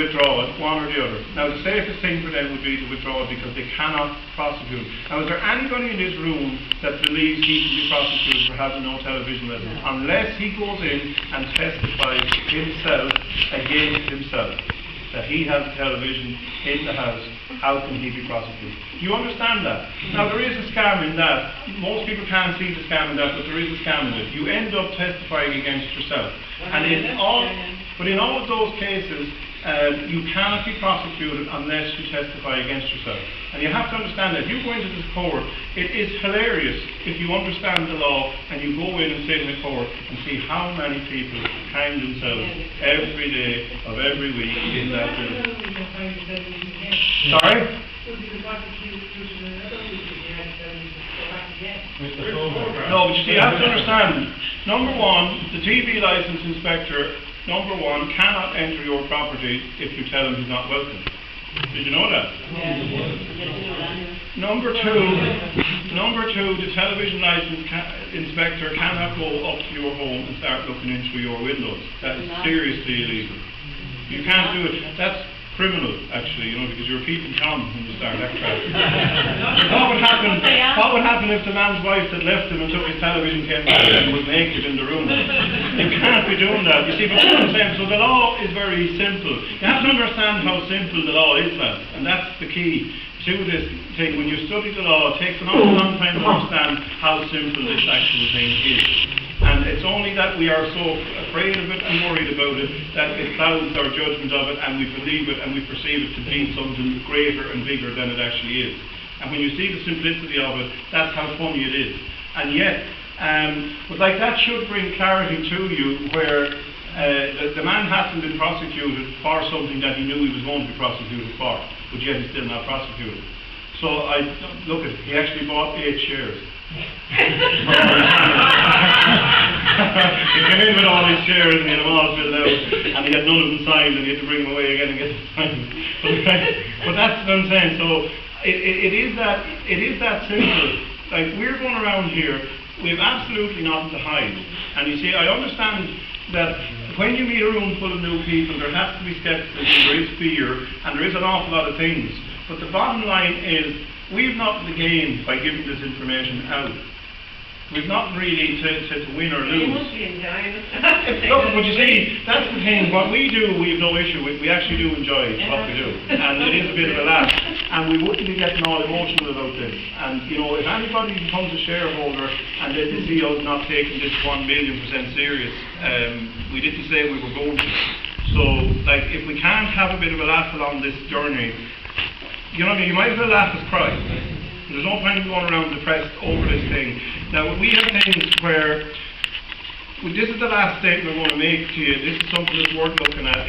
withdraw it, one or the other. Now the safest thing for them would be to withdraw it because they cannot prosecute. Now is there anybody in this room that believes he can be prosecuted for having no television lessons? Unless he goes in and testifies himself against himself that he has television in the house, how can he be prosecuted? Do you understand that? Now there is a scam in that. Most people can't see the scam in that, but there is a scam in it. You end up testifying against yourself. And in all of those cases, you cannot be prosecuted unless you testify against yourself. And you have to understand that if you go into this court, it is hilarious if you understand the law and you go in and sit in the court and see how many people hang themselves every day of every week in that building. Sorry? No, but you see, you have to understand, number one, the TV licence inspector, number one, cannot enter your property if you tell him he's not welcome. Did you know that? Number two, the television licence inspector cannot go up to your home and start looking in through your windows. That is seriously illegal. You can't do it. That's criminal, actually, because you're keeping calm when you start that crap. What would happen if the man's wife that left him and took his television came back and was naked in the room? You can't be doing that. You see, but what I'm saying, so the law is very simple. You have to understand how simple the law is, lads, and that's the key to this thing. When you study the law, it takes an awful long time to understand how simple this actual thing is. And it's only that we are so afraid of it and worried about it that it clouds our judgment of it, and we believe it and we perceive it to be something greater and bigger than it actually is. And when you see the simplicity of it, that's how funny it is. And yet, but like that should bring clarity to you where the man hasn't been prosecuted for something that he knew he was going to be prosecuted for, but yet he's still not prosecuted. So he actually bought 8 shares. He came in with all his shares and he had them all filled out and he had none of them signed and he had to bring them away again and get them signed. But that's what I'm saying. So it is that simple. Like, we're going around here, we have absolutely nothing to hide. And you see, I understand that when you meet a room full of new people, there has to be skepticism, there is fear, and there is an awful lot of things. But the bottom line is, we've nothing to gain by giving this information out. We've nothing really to win or lose. You must be enjoying it. Look, but you see, that's the thing. What we do, we have no issue with. We actually do enjoy what we do. And it is a bit of a laugh. And we wouldn't be getting all emotional about this. And, if anybody becomes a shareholder and then they see us not taking this 1,000,000% serious, we didn't say we were going to. So, if we can't have a bit of a laugh along this journey, you might as well laugh as cry. There's no point in going around depressed over this thing. Now, we have things where, this is the last statement I'm going to make to you. This is something that's worth looking at.